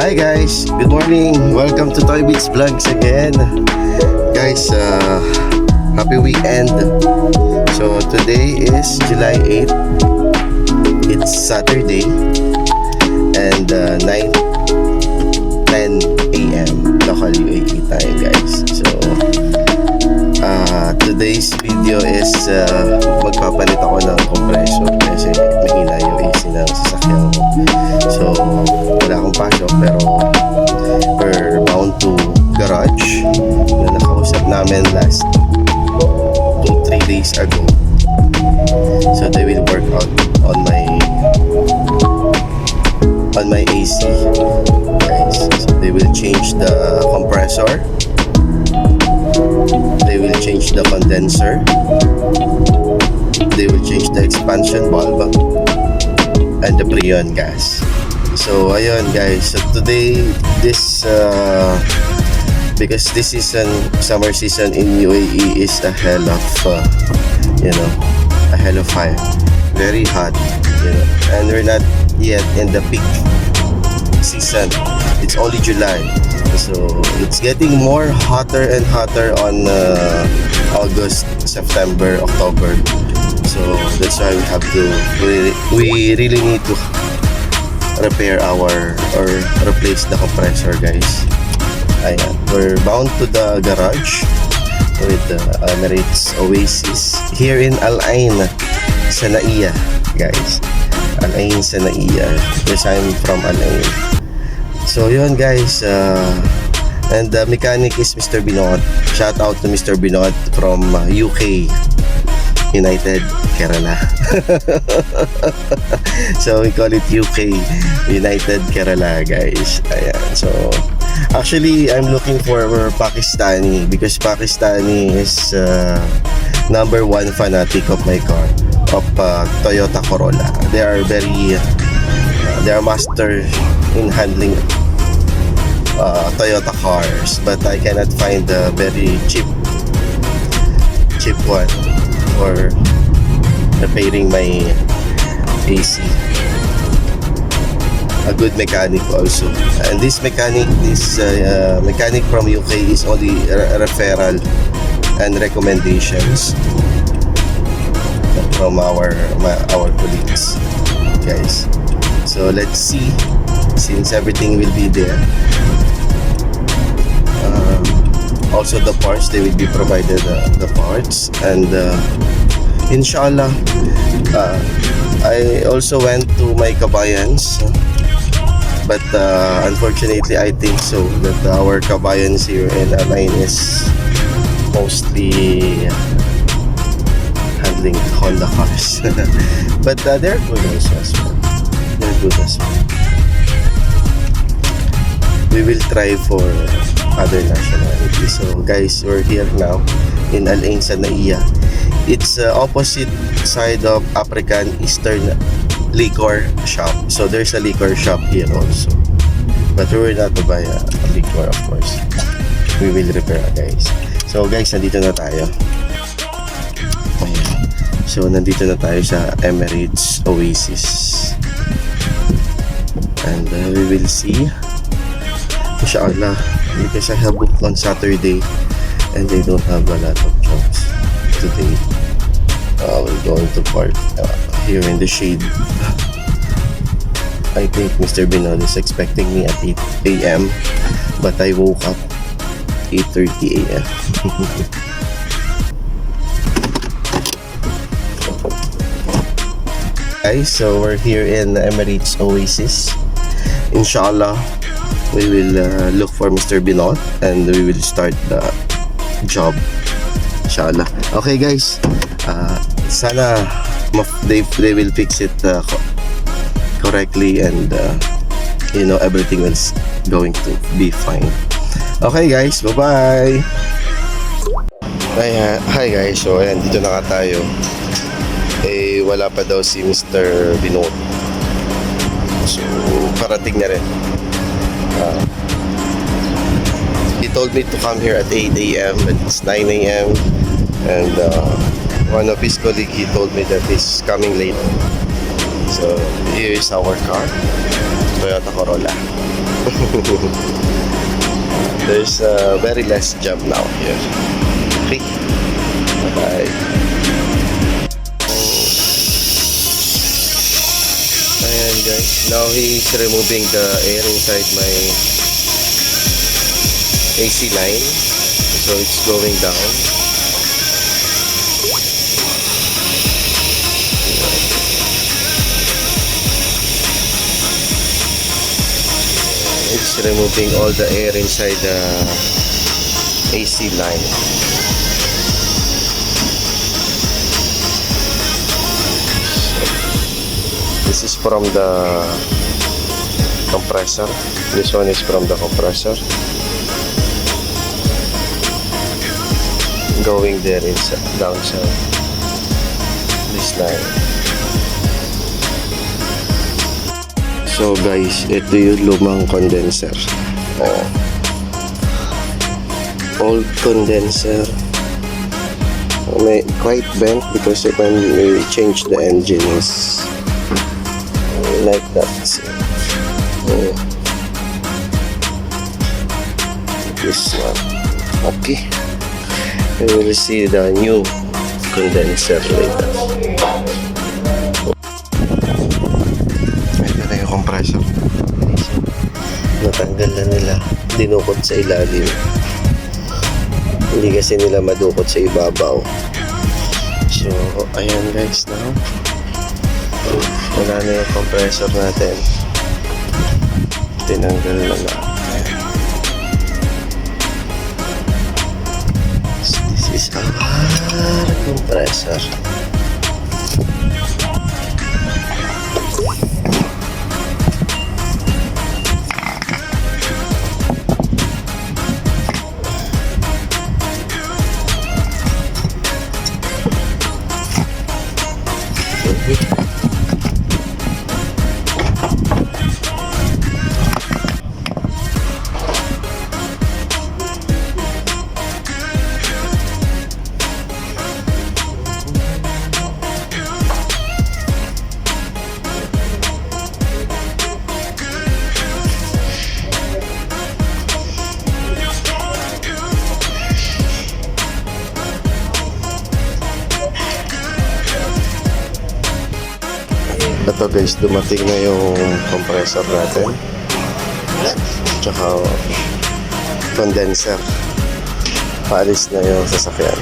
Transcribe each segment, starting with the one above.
Hi guys, good morning. Welcome to Toy Beats Vlogs again. Guys, happy weekend. So today is July 8th. It's Saturday and 9:10 a.m. local UAE time, guys. So today's video is magpapalit ako ng compressor kasi mahina yung AC ng sasakyan ko. So wala akong pasok pero we're bound to garage na nakausap namin last 2-3 days ago. So they will work out on my AC, guys. So they will change the compressor, they will change the condenser, they will change the expansion valve and the freon gas. So ayun guys, so today because this season, summer season in UAE is a hell of a hell of fire, very hot, and we're not yet in the peak season. It's only July, so it's getting more hotter and hotter on August, September, October. So that's why we really need to repair or replace the compressor, guys. Ayan, we're bound to the garage with the Emirates Oasis here in Al Ain, Sanaiya, guys. Al Ain, Sanaiya. Yes, I'm from Al Ain. So yun guys, and the mechanic is Mr. Binot. Shout out to Mr. Binot from UK, United Kerala. So we call it UK United Kerala, guys. Ayan. So actually I'm looking for Pakistani because Pakistani is number one fanatic of my car, of Toyota Corolla. They are master in handling Toyota cars, but I cannot find a very cheap one for repairing my AC. A good mechanic also, and this mechanic from UK is only referral and recommendations from our colleagues, guys. So let's see, since everything will be there. Also the parts, they will be provided the parts, and inshallah I also went to my kabayans, but unfortunately I think so that our kabayans here in Al Ain is mostly handling Honda cars. But they're good also as well. They're good as well. We will try for other nationalities. So guys, we're here now in Al Ain, Sanaiya. It's opposite side of African Eastern liquor shop. So there's a liquor shop here also, but we will not buy a liquor, of course. We will repair, guys. So guys, nandito na tayo. Ayan. So nandito na tayo sa Emirates Oasis, and we will see, inshallah, because I have booked on Saturday and they don't have a lot of jobs today. We're going to park here in the shade. I think Mr. Binod is expecting me at 8 a.m. but I woke up 8:30 a.m. Guys, so we're here in Emirates Oasis. Inshallah, we will look for Mr. Binod and we will start the job, inshallah. Okay guys, sana they will fix it correctly, and everything is going to be fine. Okay guys, bye bye. Hi guys, so ayan, dito na ka tayo. Wala pa daw si Mr. Binod, so parating na rin. He told me to come here at 8 a.m. but it's 9 a.m. and one of his colleagues, he told me that he's coming late. So here is our car, Toyota Corolla. There's a very less job now here. Okay. Bye. Ayan guys. Now he's removing the air inside my AC line. So it's going down. It's removing all the air inside the AC line. This is from the compressor. This one is from the compressor. Going there inside, downside. This line. So guys, ito yung lumang condenser. Old condenser. May quite bent because when we change the engine is like that. This one. Okay. We will see the new condenser later. Ito na yung compressor. Natanggal na nila. Dinukot sa ilalim. Hindi kasi nila madukot sa ibabaw. So, ayan guys now. Wala na yung compressor natin. Tinanggal na na. Ayan. So, this is our compressor. Ito guys, dumating na yung compressor natin. Tsaka condenser. Paalis na yung sasakyan.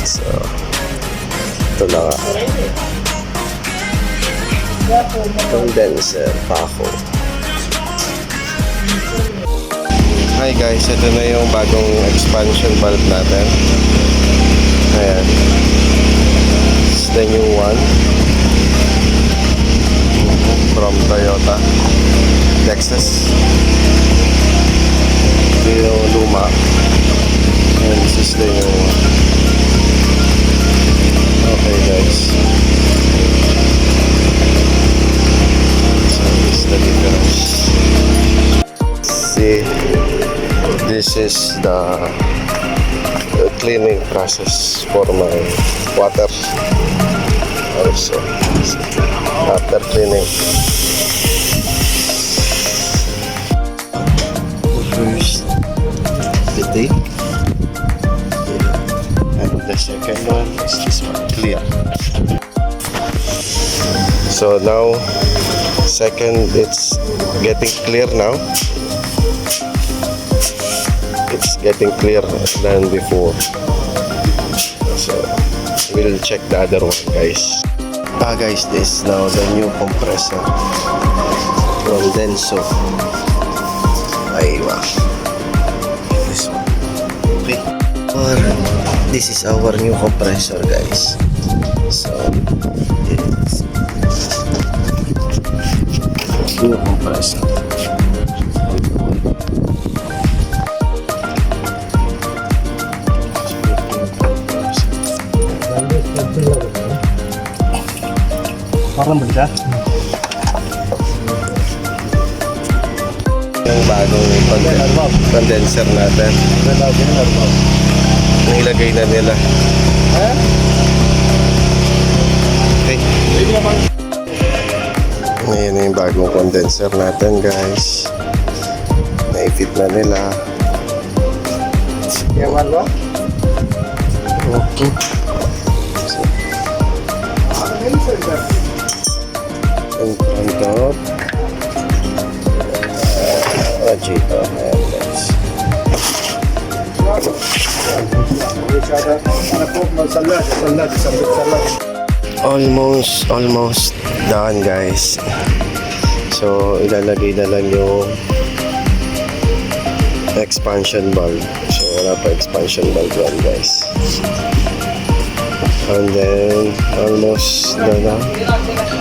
So, ito na nga. Condenser, pako. Hi guys, ito na yung bagong expansion valve natin. Ayan. It's the new one from Toyota Lexus. Ito yung luma, and this is the new one. Okay guys, so this is the difference. See, this is the cleaning process for my water. Also, after cleaning, first the tank, and the second one is this one, clear. So now, second, it's getting clear now. It's getting clearer than before. So we'll check the other one guys. Guys, this is now the new compressor Condenser. Aywa. This one. Okay. This is our new compressor guys. So it's new compressor. Parang benda. Yung bagong condenser natin. Nilagay na nila. Okay. Ngayon na yung bagong condenser natin, guys. Na-fit na nila. Yaman ba? Okay. In front of Jito. Ayan, guys. Almost done, guys. So ilalagay na lang yung expansion valve. So wala pa expansion valve yan, guys. And then almost na.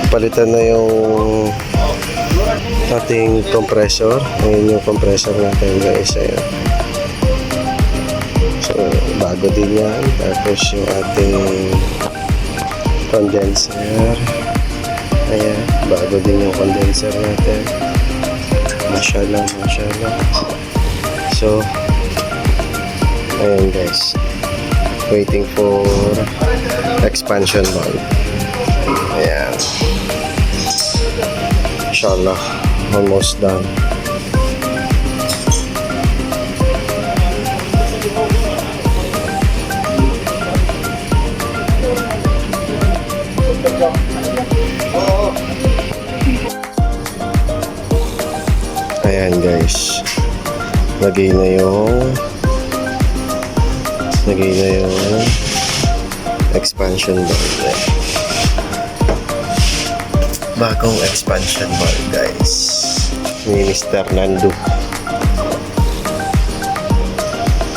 Palitan na yung ating compressor. Ayun yung compressor natin, guys. Ayun. So bago din yan. Tapos yung ating condenser. Ayan, bago din yung condenser natin. Mashallah. So ayan, guys, waiting for expansion valve. Ayan, inshallah almost done. Ayan, guys, lagay na yung expansion valve. Bagong expansion valve, guys, ni Mr. Nando.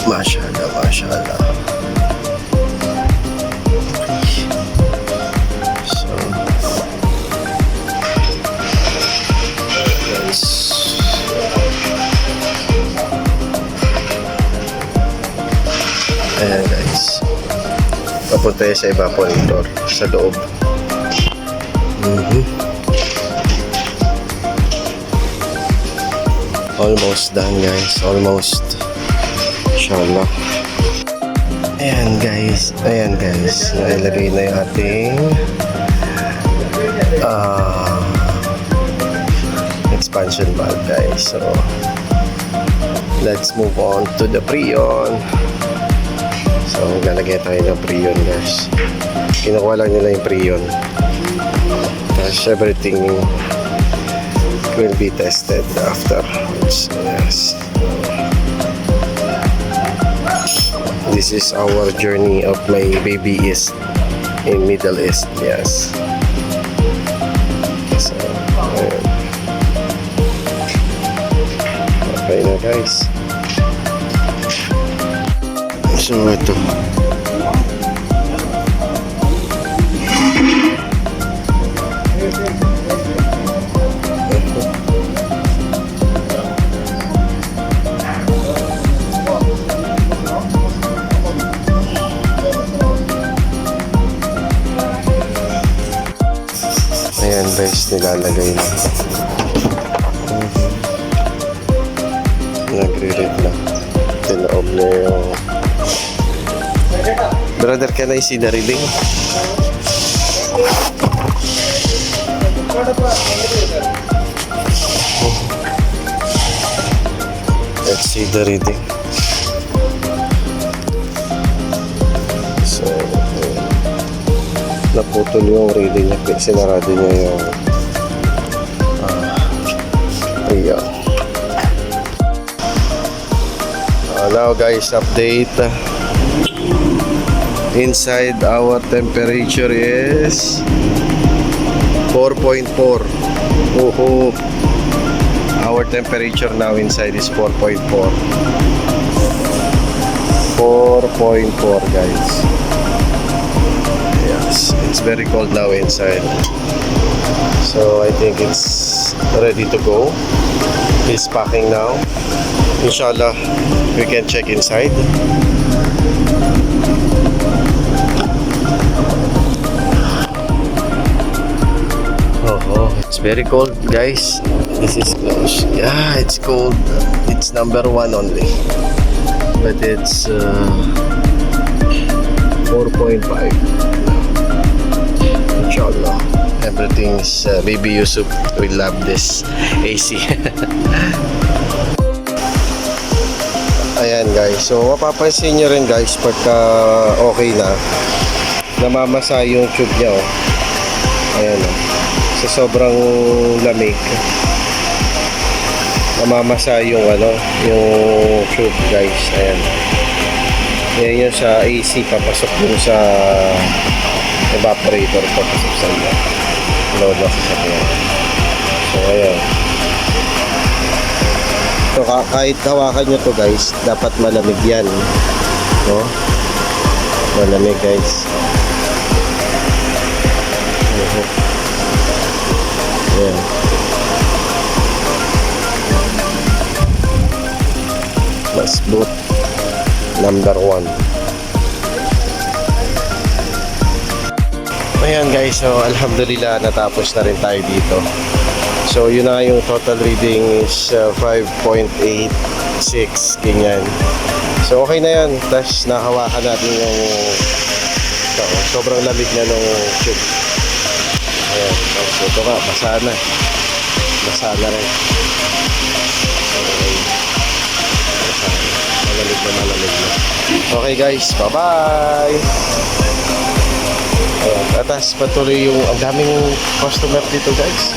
Mashallah. So ayan, guys, papunta sa evaporator sa loob. Almost done, guys, almost, inshallah. Ayan, guys, nailagay na yung ating expansion valve, guys. So let's move on to the preon. So lalagay tayo ng preon, guys. Kinukuha lang nila yung preon. Tapos everything will be tested after. Yes. This is our journey of my baby East in Middle East. Yes. So ayan. Okay na, guys. So ito, ayan, guys, nilalagay na. Nagre-read na. Tinoob na yung brother. Can I see the reading? Let's see the reading. So naputol yung reading niya. Sinarado niya yung ayan. Now, guys, update. Inside, our temperature is 4.4. Our temperature now inside is 4.4. 4.4, guys. Yes, it's very cold now inside. So I think it's ready to go. It's packing now. Inshallah, we can check inside. It's very cold, guys. This is close. Yeah, it's cold. It's number 1 only, but it's 4.5. Inshallah, everything's Baby Yusuf will love this AC. Ayan guys, so mapapansin nyo rin guys pagka okay na, namamasa yung tube nya oh. Ayan oh. Sa sobrang lamig, namamasa yung yung tube guys. Ayan. Ayan yung sa AC, papasok dun sa evaporator, papasok sa load ng sasakyan. So ayan. So kahit hawakan nyo to guys, dapat malamig yan, no? Malamig guys. Ayan. Mas boot number 1. Ayan guys, so alhamdulillah natapos na rin tayo dito. So yun na, yung total reading is 5.86 ganyan. So okay na yan. Tapos nahawakan natin yung sobrang lamig na nung tube. Ayan, so ito nga, basa na. Basa na rin. Okay. Malamig na. Okay guys, bye bye. Ayan, atas patuloy yung ang daming customer dito guys.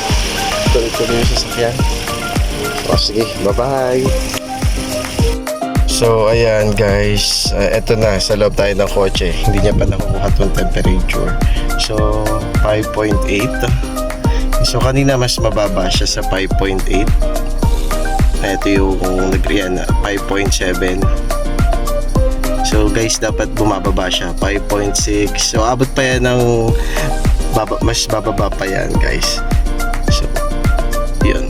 Tuloy-tuloy yung sasakyan. O sige, bye-bye. So ayan guys, eto na, sa loob tayo ng kotse. Hindi niya pa nakukuha itong temperature. So 5.8. So kanina mas mababa siya sa 5.8. Ito yung nag-react na 5.7. So guys, dapat bumababa siya 5.6. So abot pa yan ng mas bababa pa yan guys. So yun,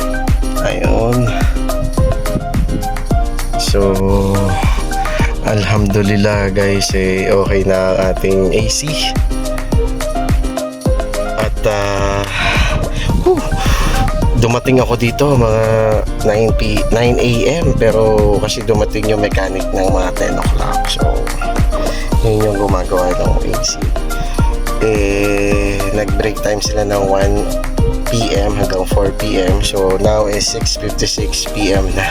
ayun. So alhamdulillah guys, okay na ang ating AC. At dumating ako dito mga 9 AM, pero kasi dumating yung mechanic ng mga 10 o'clock. So yun yung gumagawa ng AC. Nag-break time sila ng 1 PM hanggang 4 PM. So now is 6:56 PM na.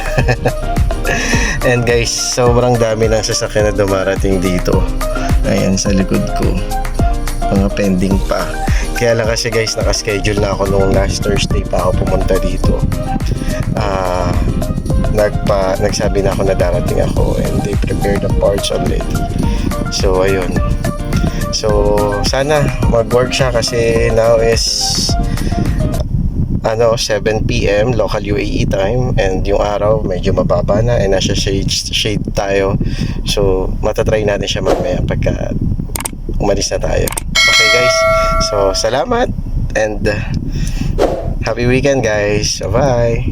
And guys, sobrang dami ng sasakyan na dumarating dito. Ayan sa likod ko, mga pending pa. Kaya lang kasi guys, nakaschedule na ako noong last Thursday pa ako pumunta dito. Nagsabi na ako na darating ako, and they prepared the parts already. So ayun. So sana mag-work siya kasi now is 7 PM local UAE time, and yung araw medyo mababa na, and nasa shade tayo. So matatry natin siya mamaya pagka umalis na tayo. Okay guys, so salamat and happy weekend guys. Bye bye.